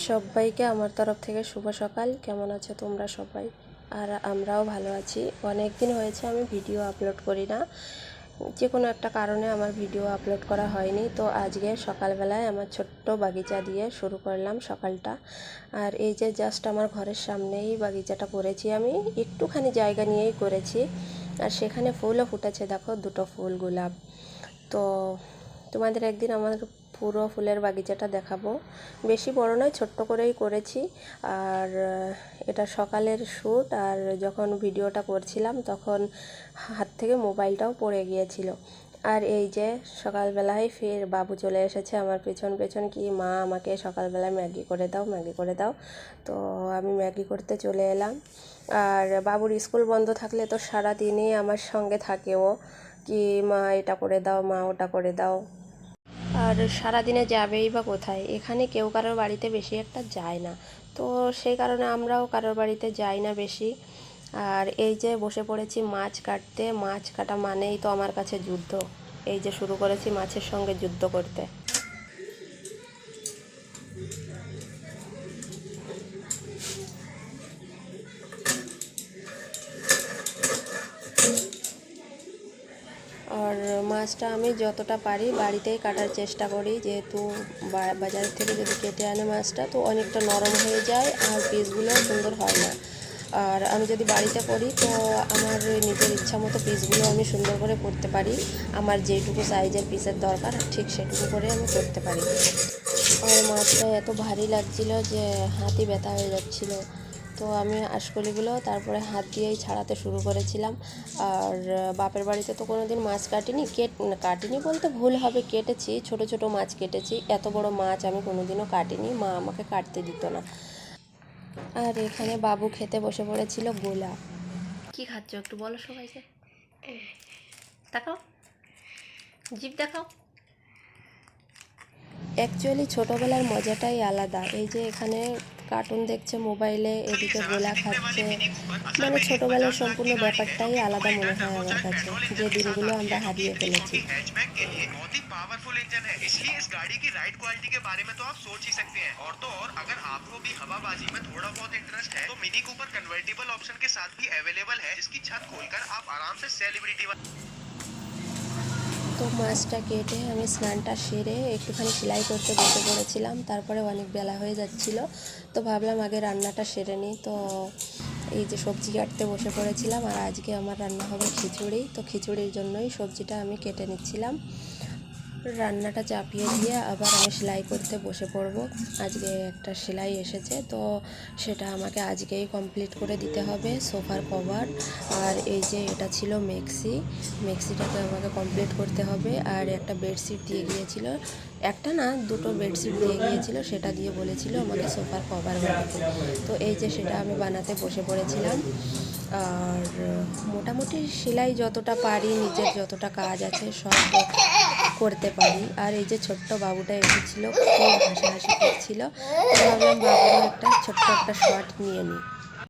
সবাইকে আমার তরফ থেকে শুভ সকাল। কেমন আছো তোমরা সবাই? আর আমরাও ভালো আছি। অনেক দিন হয়েছে আমি ভিডিও আপলোড করি না, যে কোনো একটা কারণে আমার ভিডিও আপলোড করা হয়নি। তো আজকে সকালবেলায় আমার ছোট্ট বাগিচা দিয়ে শুরু করলাম সকালটা। আর এই যে জাস্ট আমার ঘরের সামনেই বাগিচাটা করেছি, আমি একটুখানি জায়গা নিয়েই করেছি। আর সেখানে ফুলও ফুটেছে, দেখো দুটো ফুল গোলাপ। তো তোমাদের একদিন আমার পুরো ফুলের বাগিচাটা দেখাবো। বেশি বড় নয়, ছোট্ট করেই করেছি। আর এটা সকালের শ্যুট, আর যখন ভিডিওটা করছিলাম তখন হাত থেকে মোবাইলটাও পড়ে গিয়েছিল। আর এই যে সকালবেলায় ফের বাবু চলে এসেছে আমার পেছন পেছন, কি মা আমাকে সকালবেলায় ম্যাগি করে দাও, ম্যাগি করে দাও। তো আমি ম্যাগি করতে চলে এলাম। আর বাবুর স্কুল বন্ধ থাকলে তো সারাদিনই আমার সঙ্গে থাকে ও, কি মা এটা করে দাও, মা ওটা করে দাও। আর সারাদিনে যাবেই বা কোথায়? এখানে কেউ কারোর বাড়িতে বেশি একটা যায় না, তো সেই কারণে আমরাও কারোর বাড়িতে যাই না বেশি। আর এই যে বসে পড়েছি মাছ কাটতে। মাছ কাটা মানেই তো আমার কাছে যুদ্ধ। এই যে শুরু করেছি মাছের সঙ্গে যুদ্ধ করতে। আর মাছটা আমি যতটা পারি বাড়িতেই কাটার চেষ্টা করি, যেহেতু বাজার থেকে যদি কেটে আনে মাছটা তো অনেকটা নরম হয়ে যায় আর পিসগুলো সুন্দর হয় না। আর আমি যদি বাড়িতে করি তো আমার নিজের ইচ্ছা মতো পিসগুলো আমি সুন্দর করে করতে পারি। আমার যেটুকু সাইজের পিসের দরকার ঠিক সেটুকু করে আমি করতে পারি। আর মাছটা এত ভারী লাগছিল যে হাতই ব্যথা হয়ে যাচ্ছিল। তো আমি আঁশকলিগুলো তারপরে হাত দিয়েই ছাড়াতে শুরু করেছিলাম। আর বাপের বাড়িতে তো কোনো দিন মাছ কাটিনি, কাটিনি বলতে ভুল হবে, কেটেছি, ছোট ছোট মাছ কেটেছি। এত বড় মাছ আমি কোনো দিনও কাটিনি, মা আমাকে কাটতে দিত না। আর এখানে বাবু খেতে বসে পড়েছিল গোলা। কি খাচ্ছ একটু বলো সবাইকে, দেখাও, জিভ দেখাও। অ্যাকচুয়ালি ছোটোবেলার মজাটাই আলাদা। এই যে এখানে কার্টুন দেখছে মোবাইলে, এদিকে গোলা খাচ্ছে, মানে ছোটোবেলার সম্পূর্ণ ব্যাপারটাই আলাদা মনে হয় আমার কাছে, যে দিনগুলো আমরা হারিয়ে ফেলেছি। पावरफुल इंजन है, इसलिए इस गाड़ी की राइड क्वालिटी के बारे में तो आप सोच ही सकते हैं। और तो और अगर आपको भी हवाबाजी में थोड़ा बहुत इंटरेस्ट है तो मिनी कूपर कन्वर्टेबल ऑप्शन के साथ भी अवेलेबल है, जिसकी छत खोलकर आप आराम से सेलिब्रिटी। তো মাছটা কেটে আমি স্নানটা সেরে একটুখানি সেলাই করতে বসে পড়েছিলাম। তারপরে অনেক বেলা হয়ে যাচ্ছিল, তো ভাবলাম আগে রান্নাটা সেরে নিই। তো এই যে সবজি কাটতে বসে পড়েছিলাম। আর আজকে আমার রান্না হবে খিচুড়ি, তো খিচুড়ির জন্যই সবজিটা আমি কেটে নিচ্ছিলাম। রান্নাটা চাপিয়ে দিয়ে আবার আমি সেলাই করতে বসে পড়ব। আজকে একটা সেলাই এসেছে, তো সেটা আমাকে আজকেই কমপ্লিট করে দিতে হবে, সোফার কভার। আর এই যে এটা ছিল মেক্সিটাকে আমাকে কমপ্লিট করতে হবে। আর একটা বেডশিট দিয়ে গিয়েছিল, একটা না দুটো বেডশিট দিয়ে গিয়েছিল, সেটা দিয়ে বলেছিল আমাকে সোফার কভার বানাতে। তো এই যে সেটা আমি বানাতে বসে পড়েছিলাম। আর মোটামুটি সেলাই যতটা পারি, নিজের যতটা কাজ আছে সব করতে পারি। আর এই যে ছোট্ট বাবুটা এসেছিলো, খুব হাসাহাসি করছিল, তো ভাবলাম বাবুরও একটা ছোট্ট একটা শট নিয়ে নিই।